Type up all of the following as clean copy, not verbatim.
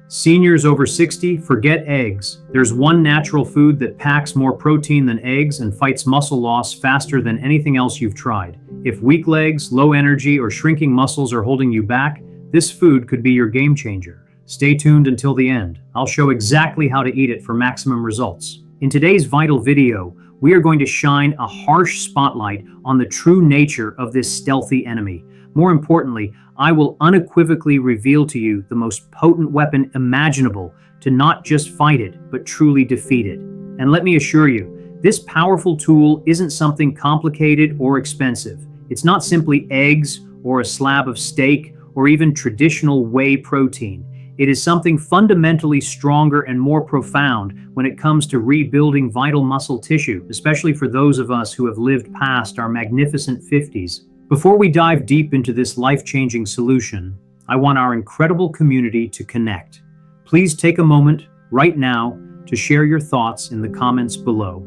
Seniors over 60, forget eggs. There's one natural food that packs more protein than eggs and fights muscle loss faster than anything else you've tried. If weak legs, low energy, or shrinking muscles are holding you back, this food could be your game changer. Stay tuned until the end. I'll show exactly how to eat it for maximum results. In today's vital video, we are going to shine a harsh spotlight on the true nature of this stealthy enemy. More importantly, I will unequivocally reveal to you the most potent weapon imaginable to not just fight it, but truly defeat it. And let me assure you, this powerful tool isn't something complicated or expensive. It's not simply eggs or a slab of steak or even traditional whey protein. It is something fundamentally stronger and more profound when it comes to rebuilding vital muscle tissue, especially for those of us who have lived past our magnificent 50s. Before we dive deep into this life-changing solution, I want our incredible community to connect. Please take a moment right now to share your thoughts in the comments below.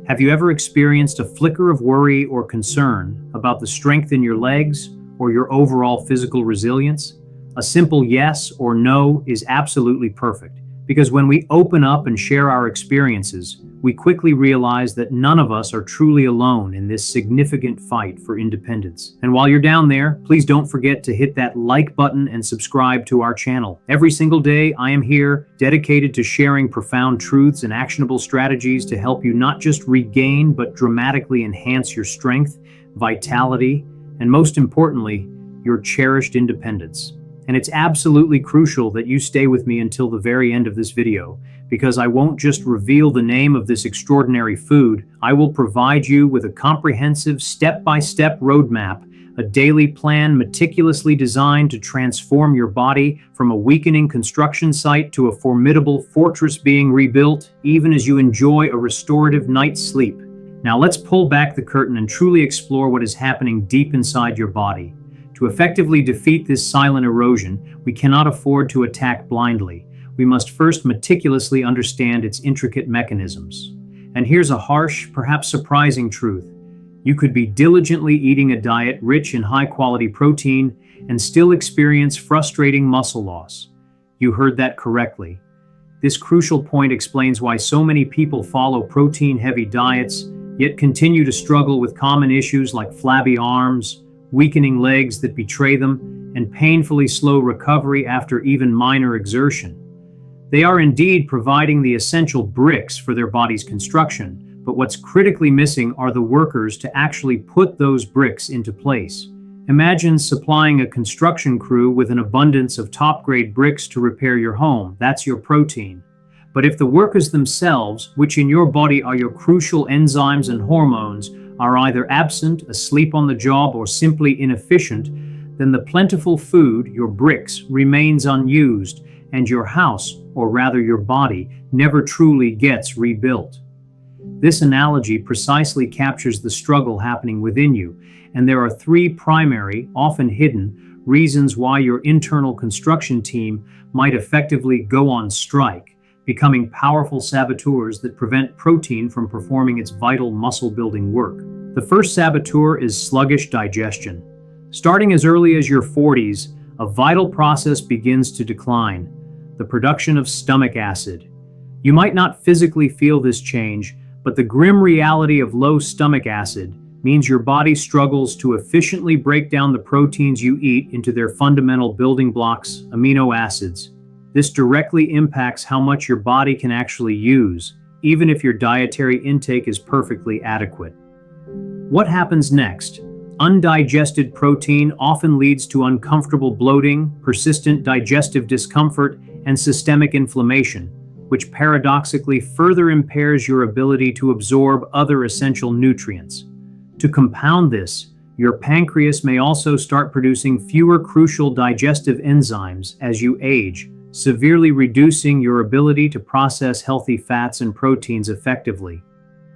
Have you ever experienced a flicker of worry or concern about the strength in your legs or your overall physical resilience? A simple yes or no is absolutely perfect, because when we open up and share our experiences, we quickly realize that none of us are truly alone in this significant fight for independence. And while you're down there, please don't forget to hit that like button and subscribe to our channel. Every single day, I am here, dedicated to sharing profound truths and actionable strategies to help you not just regain, but dramatically enhance your strength, vitality, and most importantly, your cherished independence. And it's absolutely crucial that you stay with me until the very end of this video, because I won't just reveal the name of this extraordinary food, I will provide you with a comprehensive step-by-step roadmap, a daily plan meticulously designed to transform your body from a weakening construction site to a formidable fortress being rebuilt, even as you enjoy a restorative night's sleep. Now let's pull back the curtain and truly explore what is happening deep inside your body. To effectively defeat this silent erosion, we cannot afford to attack blindly. We must first meticulously understand its intricate mechanisms. And here's a harsh, perhaps surprising truth. You could be diligently eating a diet rich in high-quality protein and still experience frustrating muscle loss. You heard that correctly. This crucial point explains why so many people follow protein-heavy diets, yet continue to struggle with common issues like flabby arms, weakening legs that betray them, and painfully slow recovery after even minor exertion. They are indeed providing the essential bricks for their body's construction, but what's critically missing are the workers to actually put those bricks into place. Imagine supplying a construction crew with an abundance of top-grade bricks to repair your home. That's your protein. But if the workers themselves, which in your body are your crucial enzymes and hormones, are either absent, asleep on the job, or simply inefficient, then the plentiful food, your bricks, remains unused, and your house, or rather your body, never truly gets rebuilt. This analogy precisely captures the struggle happening within you, and there are three primary, often hidden, reasons why your internal construction team might effectively go on strike, becoming powerful saboteurs that prevent protein from performing its vital muscle-building work. The first saboteur is sluggish digestion. Starting as early as your 40s, a vital process begins to decline: the production of stomach acid. You might not physically feel this change, but the grim reality of low stomach acid means your body struggles to efficiently break down the proteins you eat into their fundamental building blocks, amino acids. This directly impacts how much your body can actually use, even if your dietary intake is perfectly adequate. What happens next? Undigested protein often leads to uncomfortable bloating, persistent digestive discomfort, and systemic inflammation, which paradoxically further impairs your ability to absorb other essential nutrients. To compound this, your pancreas may also start producing fewer crucial digestive enzymes as you age, severely reducing your ability to process healthy fats and proteins effectively.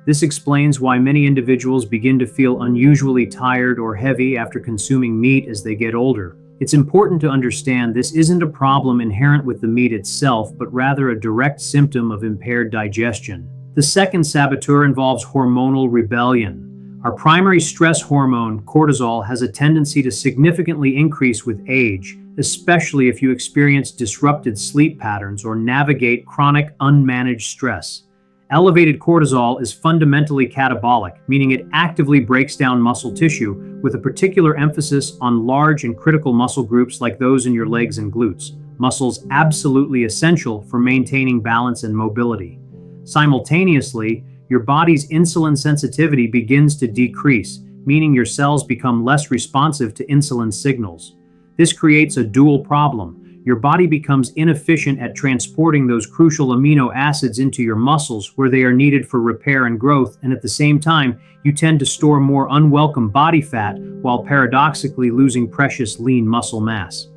This explains why many individuals begin to feel unusually tired or heavy after consuming meat as they get older. It's important to understand this isn't a problem inherent with the meat itself, but rather a direct symptom of impaired digestion. The second saboteur involves hormonal rebellion. Our primary stress hormone, cortisol, has a tendency to significantly increase with age, especially if you experience disrupted sleep patterns or navigate chronic unmanaged stress. Elevated cortisol is fundamentally catabolic, meaning it actively breaks down muscle tissue, with a particular emphasis on large and critical muscle groups like those in your legs and glutes, muscles absolutely essential for maintaining balance and mobility. Simultaneously, your body's insulin sensitivity begins to decrease, meaning your cells become less responsive to insulin signals. This creates a dual problem. Your body becomes inefficient at transporting those crucial amino acids into your muscles where they are needed for repair and growth, and at the same time, you tend to store more unwelcome body fat while paradoxically losing precious lean muscle mass.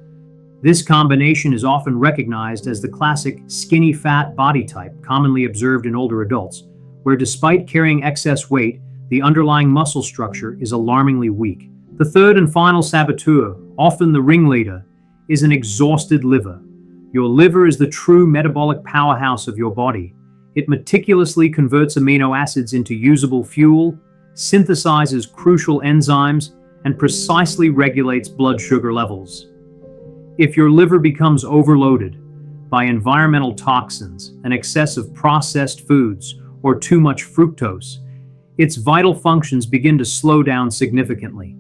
This combination is often recognized as the classic skinny fat body type commonly observed in older adults, where despite carrying excess weight, the underlying muscle structure is alarmingly weak. The third and final saboteur, often the ringleader, is an exhausted liver. Your liver is the true metabolic powerhouse of your body. It meticulously converts amino acids into usable fuel, synthesizes crucial enzymes, and precisely regulates blood sugar levels. If your liver becomes overloaded by environmental toxins, an excess of processed foods, or too much fructose, its vital functions begin to slow down significantly.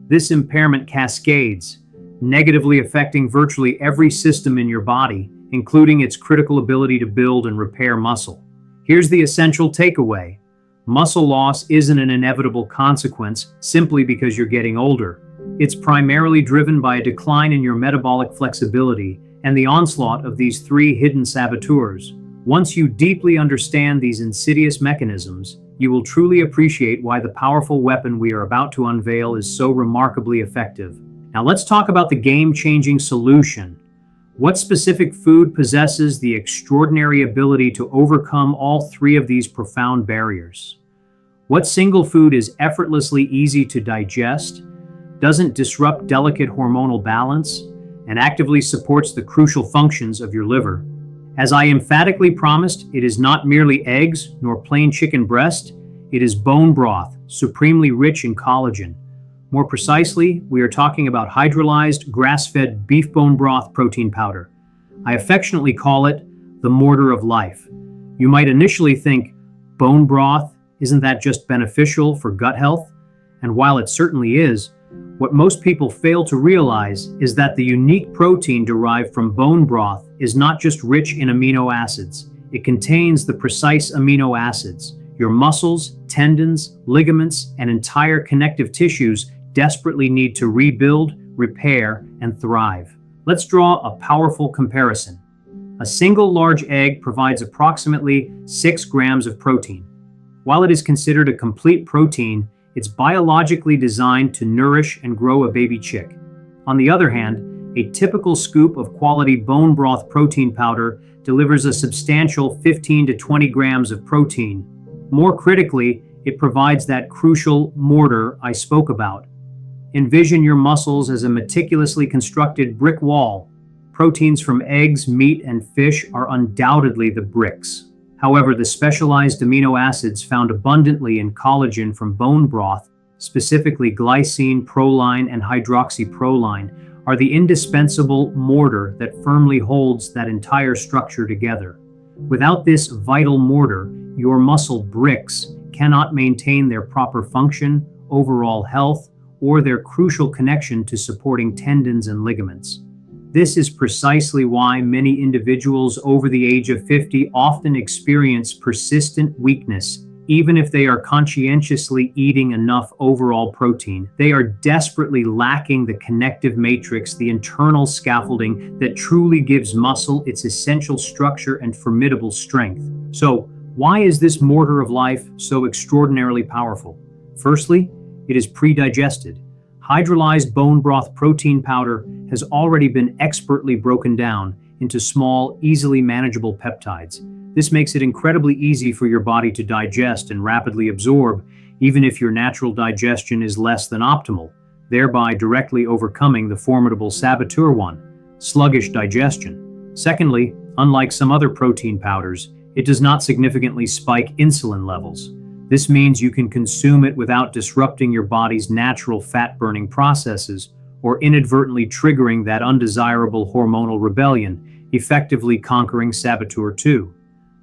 This impairment cascades, negatively affecting virtually every system in your body, including its critical ability to build and repair muscle. Here's the essential takeaway. Muscle loss isn't an inevitable consequence simply because you're getting older. It's primarily driven by a decline in your metabolic flexibility and the onslaught of these three hidden saboteurs. Once you deeply understand these insidious mechanisms, you will truly appreciate why the powerful weapon we are about to unveil is so remarkably effective. Now let's talk about the game-changing solution. What specific food possesses the extraordinary ability to overcome all three of these profound barriers? What single food is effortlessly easy to digest, doesn't disrupt delicate hormonal balance, and actively supports the crucial functions of your liver? As I emphatically promised, it is not merely eggs nor plain chicken breast, it is bone broth, supremely rich in collagen. More precisely, we are talking about hydrolyzed, grass-fed beef bone broth protein powder. I affectionately call it the mortar of life. You might initially think, bone broth, isn't that just beneficial for gut health? And while it certainly is, what most people fail to realize is that the unique protein derived from bone broth is not just rich in amino acids. It contains the precise amino acids your muscles, tendons, ligaments, and entire connective tissues desperately need to rebuild, repair, and thrive. Let's draw a powerful comparison. A single large egg provides approximately 6 grams of protein. While it is considered a complete protein, it's biologically designed to nourish and grow a baby chick. On the other hand, a typical scoop of quality bone broth protein powder delivers a substantial 15 to 20 grams of protein. More critically, it provides that crucial mortar I spoke about. Envision your muscles as a meticulously constructed brick wall. Proteins from eggs, meat, and fish are undoubtedly the bricks. However, the specialized amino acids found abundantly in collagen from bone broth, specifically glycine, proline, and hydroxyproline, are the indispensable mortar that firmly holds that entire structure together. Without this vital mortar, your muscle bricks cannot maintain their proper function, overall health, or their crucial connection to supporting tendons and ligaments. This is precisely why many individuals over the age of 50 often experience persistent weakness, even if they are conscientiously eating enough overall protein. They are desperately lacking the connective matrix, the internal scaffolding that truly gives muscle its essential structure and formidable strength. So, why is this mortar of life so extraordinarily powerful? Firstly, it is pre-digested. Hydrolyzed bone broth protein powder has already been expertly broken down into small, easily manageable peptides. This makes it incredibly easy for your body to digest and rapidly absorb, even if your natural digestion is less than optimal, thereby directly overcoming the formidable saboteur one, sluggish digestion. Secondly, unlike some other protein powders, it does not significantly spike insulin levels. This means you can consume it without disrupting your body's natural fat-burning processes or inadvertently triggering that undesirable hormonal rebellion, effectively conquering saboteur 2.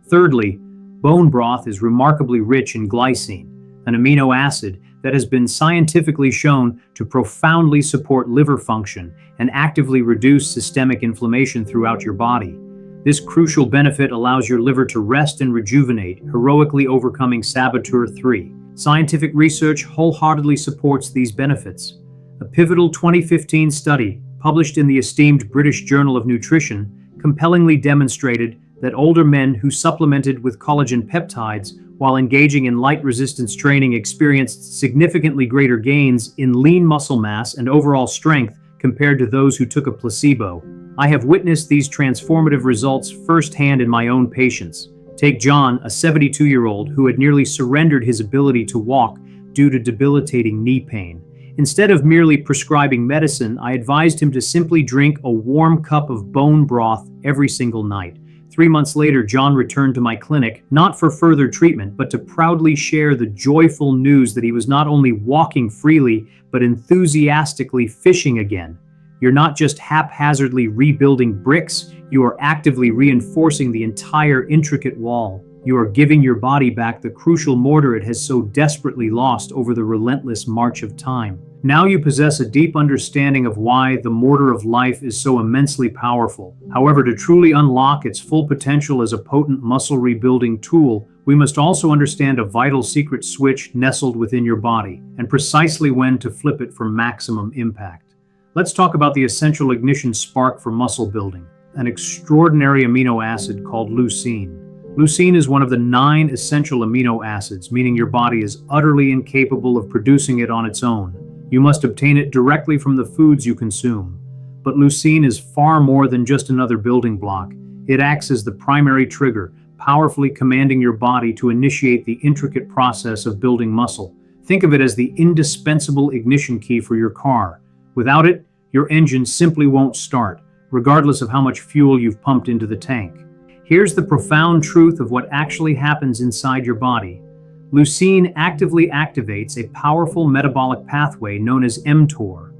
Thirdly, bone broth is remarkably rich in glycine, an amino acid that has been scientifically shown to profoundly support liver function and actively reduce systemic inflammation throughout your body. This crucial benefit allows your liver to rest and rejuvenate, heroically overcoming saboteur 3. Scientific research wholeheartedly supports these benefits. A pivotal 2015 study, published in the esteemed British Journal of Nutrition, compellingly demonstrated that older men who supplemented with collagen peptides while engaging in light resistance training experienced significantly greater gains in lean muscle mass and overall strength compared to those who took a placebo. I have witnessed these transformative results firsthand in my own patients. Take John, a 72-year-old who had nearly surrendered his ability to walk due to debilitating knee pain. Instead of merely prescribing medicine, I advised him to simply drink a warm cup of bone broth every single night. 3 months later, John returned to my clinic, not for further treatment, but to proudly share the joyful news that he was not only walking freely, but enthusiastically fishing again. You're not just haphazardly rebuilding bricks, you are actively reinforcing the entire intricate wall. You are giving your body back the crucial mortar it has so desperately lost over the relentless march of time. Now you possess a deep understanding of why the mortar of life is so immensely powerful. However, to truly unlock its full potential as a potent muscle rebuilding tool, we must also understand a vital secret switch nestled within your body, and precisely when to flip it for maximum impact. Let's talk about the essential ignition spark for muscle building, an extraordinary amino acid called leucine. Leucine is one of the 9 essential amino acids, meaning your body is utterly incapable of producing it on its own. You must obtain it directly from the foods you consume. But leucine is far more than just another building block. It acts as the primary trigger, powerfully commanding your body to initiate the intricate process of building muscle. Think of it as the indispensable ignition key for your car. Without it, your engine simply won't start, regardless of how much fuel you've pumped into the tank. Here's the profound truth of what actually happens inside your body. Leucine actively activates a powerful metabolic pathway known as mTOR.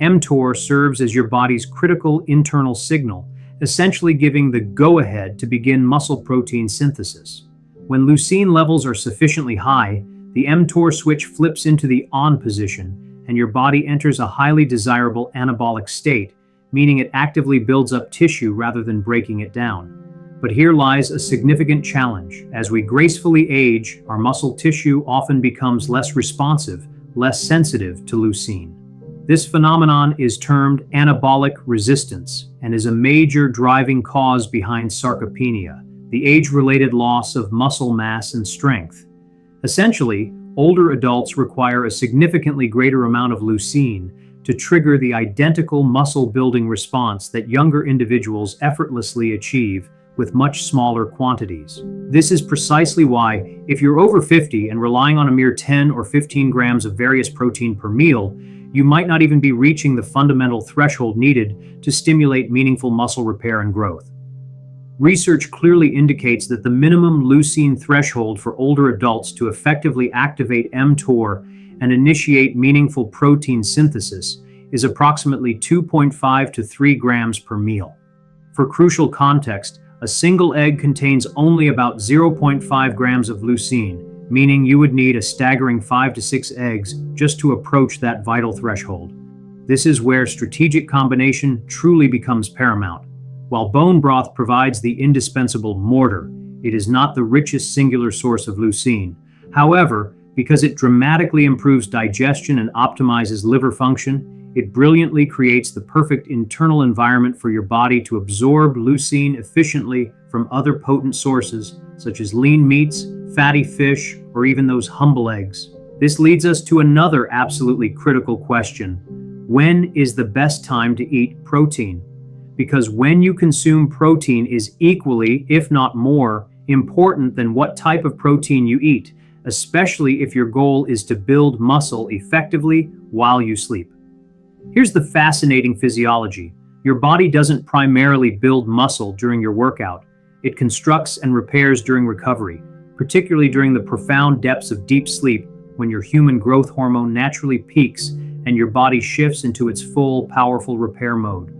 mTOR serves as your body's critical internal signal, essentially giving the go-ahead to begin muscle protein synthesis. When leucine levels are sufficiently high, the mTOR switch flips into the on position, and your body enters a highly desirable anabolic state, meaning it actively builds up tissue rather than breaking it down. But here lies a significant challenge. As we gracefully age, our muscle tissue often becomes less responsive, less sensitive to leucine. This phenomenon is termed anabolic resistance and is a major driving cause behind sarcopenia, the age-related loss of muscle mass and strength. Essentially, older adults require a significantly greater amount of leucine to trigger the identical muscle-building response that younger individuals effortlessly achieve with much smaller quantities. This is precisely why, if you're over 50 and relying on a mere 10 or 15 grams of various protein per meal, you might not even be reaching the fundamental threshold needed to stimulate meaningful muscle repair and growth. Research clearly indicates that the minimum leucine threshold for older adults to effectively activate mTOR and initiate meaningful protein synthesis is approximately 2.5 to 3 grams per meal. For crucial context, a single egg contains only about 0.5 grams of leucine, meaning you would need a staggering 5 to 6 eggs just to approach that vital threshold. This is where strategic combination truly becomes paramount. While bone broth provides the indispensable mortar, it is not the richest singular source of leucine. However, because it dramatically improves digestion and optimizes liver function, it brilliantly creates the perfect internal environment for your body to absorb leucine efficiently from other potent sources, such as lean meats, fatty fish, or even those humble eggs. This leads us to another absolutely critical question. When is the best time to eat protein? Because when you consume protein is equally, if not more, important than what type of protein you eat, especially if your goal is to build muscle effectively while you sleep. Here's the fascinating physiology. Your body doesn't primarily build muscle during your workout. It constructs and repairs during recovery, particularly during the profound depths of deep sleep when your human growth hormone naturally peaks and your body shifts into its full, powerful repair mode.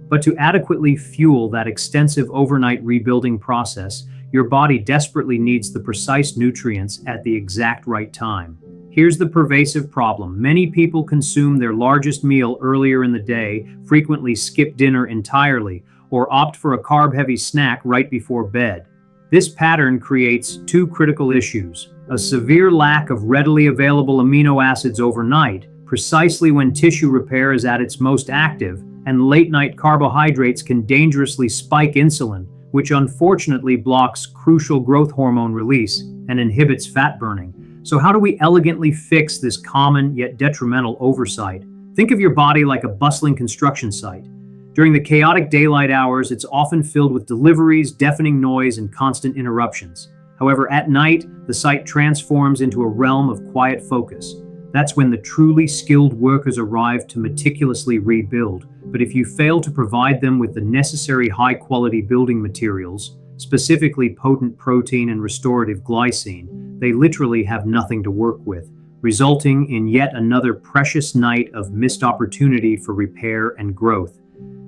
But to adequately fuel that extensive overnight rebuilding process, your body desperately needs the precise nutrients at the exact right time. Here's the pervasive problem. Many people consume their largest meal earlier in the day, frequently skip dinner entirely, or opt for a carb-heavy snack right before bed. This pattern creates two critical issues: a severe lack of readily available amino acids overnight, precisely when tissue repair is at its most active, and late-night carbohydrates can dangerously spike insulin, which unfortunately blocks crucial growth hormone release and inhibits fat burning. So how do we elegantly fix this common yet detrimental oversight? Think of your body like a bustling construction site. During the chaotic daylight hours, it's often filled with deliveries, deafening noise, and constant interruptions. However, at night, the site transforms into a realm of quiet focus. That's when the truly skilled workers arrive to meticulously rebuild. But if you fail to provide them with the necessary high-quality building materials, specifically potent protein and restorative glycine, they literally have nothing to work with, resulting in yet another precious night of missed opportunity for repair and growth.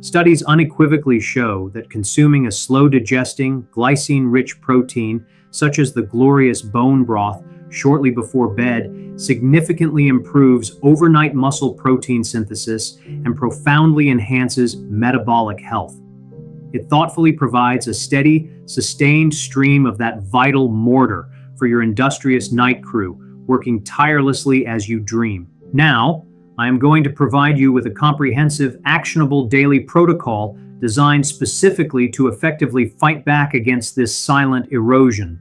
Studies unequivocally show that consuming a slow-digesting, glycine-rich protein, such as the glorious bone broth, shortly before bed significantly improves overnight muscle protein synthesis and profoundly enhances metabolic health. It thoughtfully provides a steady, sustained stream of that vital mortar for your industrious night crew, working tirelessly as you dream. Now, I am going to provide you with a comprehensive, actionable daily protocol designed specifically to effectively fight back against this silent erosion.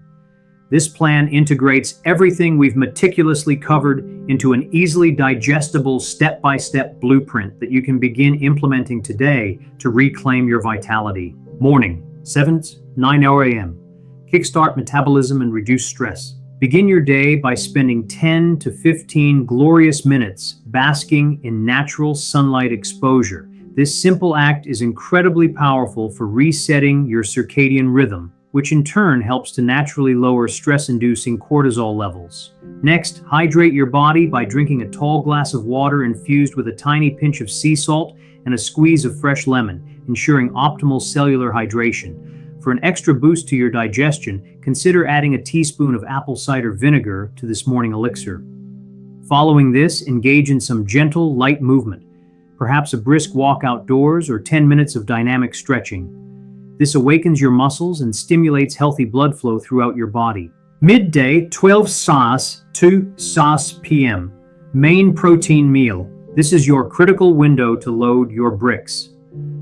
This plan integrates everything we've meticulously covered into an easily digestible step-by-step blueprint that you can begin implementing today to reclaim your vitality. Morning, 9 a.m. Kickstart metabolism and reduce stress. Begin your day by spending 10 to 15 glorious minutes basking in natural sunlight exposure. This simple act is incredibly powerful for resetting your circadian rhythm, which in turn helps to naturally lower stress-inducing cortisol levels. Next, hydrate your body by drinking a tall glass of water infused with a tiny pinch of sea salt and a squeeze of fresh lemon, ensuring optimal cellular hydration. For an extra boost to your digestion, consider adding a teaspoon of apple cider vinegar to this morning elixir. Following this, engage in some gentle, light movement, perhaps a brisk walk outdoors or 10 minutes of dynamic stretching. This awakens your muscles and stimulates healthy blood flow throughout your body. Midday, 12 SAS to 6 p.m. Main protein meal. This is your critical window to load your bricks.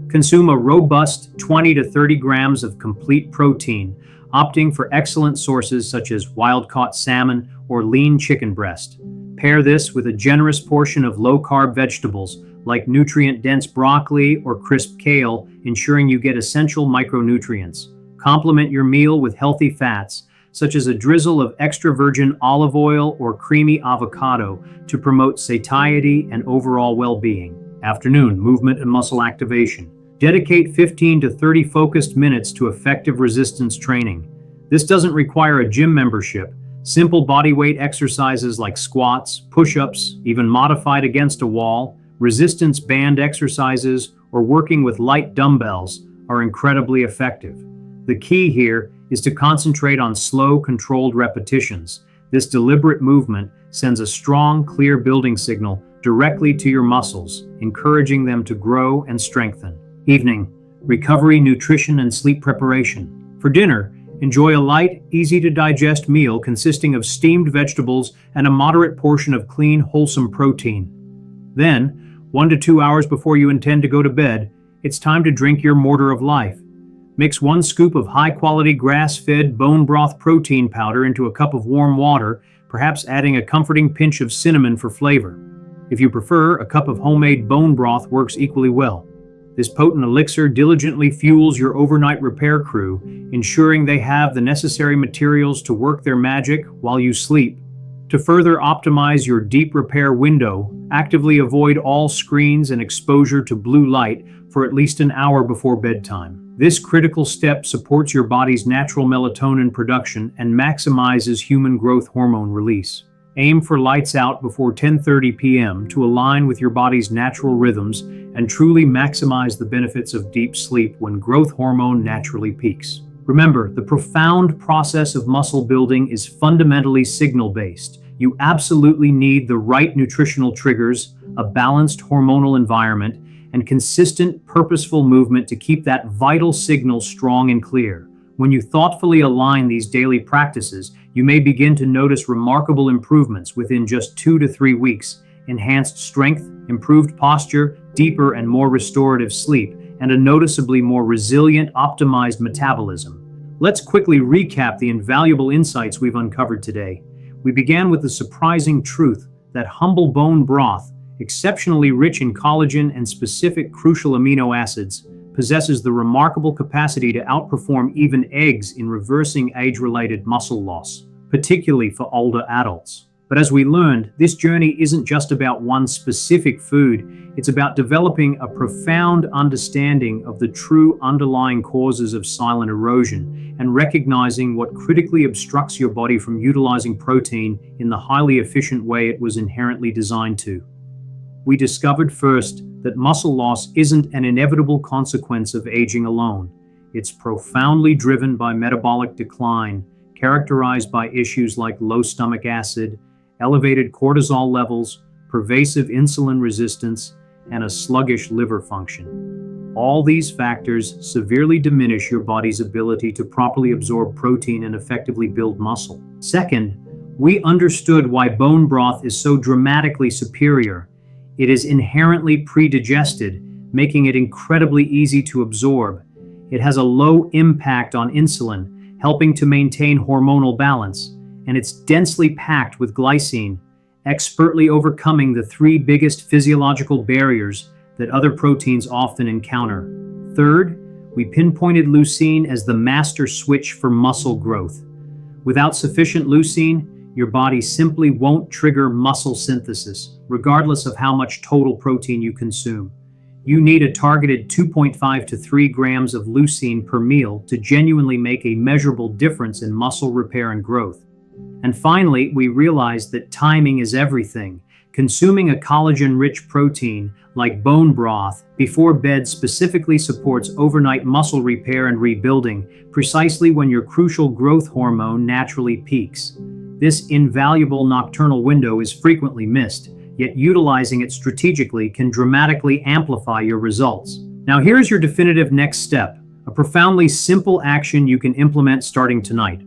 Consume a robust 20 to 30 grams of complete protein, opting for excellent sources such as wild-caught salmon or lean chicken breast. Pair this with a generous portion of low-carb vegetables like nutrient-dense broccoli or crisp kale, ensuring you get essential micronutrients. Complement your meal with healthy fats, such as a drizzle of extra virgin olive oil or creamy avocado to promote satiety and overall well-being. Afternoon, movement and muscle activation. Dedicate 15 to 30 focused minutes to effective resistance training. This doesn't require a gym membership. Simple bodyweight exercises like squats, push-ups, even modified against a wall, resistance band exercises, or working with light dumbbells are incredibly effective. The key here is to concentrate on slow, controlled repetitions. This deliberate movement sends a strong, clear building signal directly to your muscles, encouraging them to grow and strengthen. Evening, recovery, nutrition, and sleep preparation. For dinner, enjoy a light, easy-to-digest meal consisting of steamed vegetables and a moderate portion of clean, wholesome protein. Then, 1 to 2 hours before you intend to go to bed, it's time to drink your mortar of life. Mix 1 scoop of high-quality grass-fed bone broth protein powder into a cup of warm water, perhaps adding a comforting pinch of cinnamon for flavor. If you prefer, a cup of homemade bone broth works equally well. This potent elixir diligently fuels your overnight repair crew, ensuring they have the necessary materials to work their magic while you sleep. To further optimize your deep repair window, actively avoid all screens and exposure to blue light for at least an hour before bedtime. This critical step supports your body's natural melatonin production and maximizes human growth hormone release. Aim for lights out before 10:30 p.m. to align with your body's natural rhythms and truly maximize the benefits of deep sleep when growth hormone naturally peaks. Remember, the profound process of muscle building is fundamentally signal-based. You absolutely need the right nutritional triggers, a balanced hormonal environment, and consistent, purposeful movement to keep that vital signal strong and clear. When you thoughtfully align these daily practices, you may begin to notice remarkable improvements within just 2 to 3 weeks: enhanced strength, improved posture, deeper and more restorative sleep, and a noticeably more resilient, optimized metabolism. Let's quickly recap the invaluable insights we've uncovered today. We began with the surprising truth that humble bone broth, exceptionally rich in collagen and specific crucial amino acids, possesses the remarkable capacity to outperform even eggs in reversing age-related muscle loss, particularly for older adults. But as we learned, this journey isn't just about one specific food, it's about developing a profound understanding of the true underlying causes of silent erosion and recognizing what critically obstructs your body from utilizing protein in the highly efficient way it was inherently designed to. We discovered first that muscle loss isn't an inevitable consequence of aging alone. It's profoundly driven by metabolic decline, characterized by issues like low stomach acid, elevated cortisol levels, pervasive insulin resistance, and a sluggish liver function. All these factors severely diminish your body's ability to properly absorb protein and effectively build muscle. Second, we understood why bone broth is so dramatically superior. It is inherently pre-digested, making it incredibly easy to absorb. It has a low impact on insulin, helping to maintain hormonal balance, and it's densely packed with glycine, expertly overcoming the 3 biggest physiological barriers that other proteins often encounter. Third, we pinpointed leucine as the master switch for muscle growth. Without sufficient leucine, your body simply won't trigger muscle synthesis, regardless of how much total protein you consume. You need a targeted 2.5 to 3 grams of leucine per meal to genuinely make a measurable difference in muscle repair and growth. And finally, we realized that timing is everything. Consuming a collagen-rich protein like bone broth before bed specifically supports overnight muscle repair and rebuilding, precisely when your crucial growth hormone naturally peaks. This invaluable nocturnal window is frequently missed, yet utilizing it strategically can dramatically amplify your results. Now here's your definitive next step, a profoundly simple action you can implement starting tonight.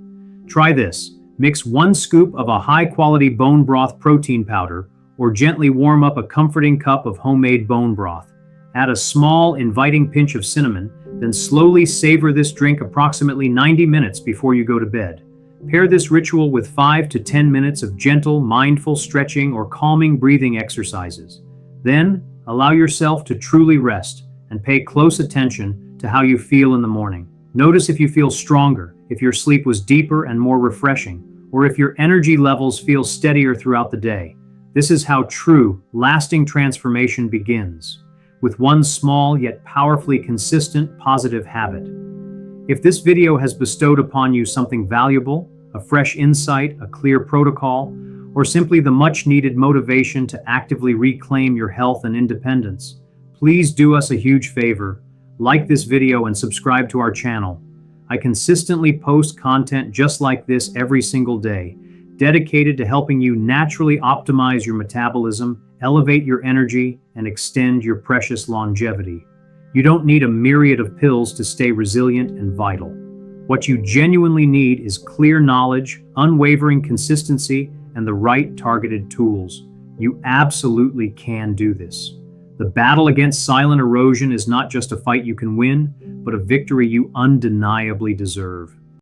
Try this. Mix 1 scoop of a high-quality bone broth protein powder, or gently warm up a comforting cup of homemade bone broth. Add a small, inviting pinch of cinnamon, then slowly savor this drink approximately 90 minutes before you go to bed. Pair this ritual with 5 to 10 minutes of gentle, mindful stretching or calming breathing exercises. Then, allow yourself to truly rest and pay close attention to how you feel in the morning. Notice if you feel stronger, if your sleep was deeper and more refreshing, or if your energy levels feel steadier throughout the day. This is how true, lasting transformation begins, with one small yet powerfully consistent positive habit. If this video has bestowed upon you something valuable, a fresh insight, a clear protocol, or simply the much-needed motivation to actively reclaim your health and independence, please do us a huge favor. Like this video and subscribe to our channel. I consistently post content just like this every single day, dedicated to helping you naturally optimize your metabolism, elevate your energy, and extend your precious longevity. You don't need a myriad of pills to stay resilient and vital. What you genuinely need is clear knowledge, unwavering consistency, and the right targeted tools. You absolutely can do this. The battle against silent erosion is not just a fight you can win, but a victory you undeniably deserve.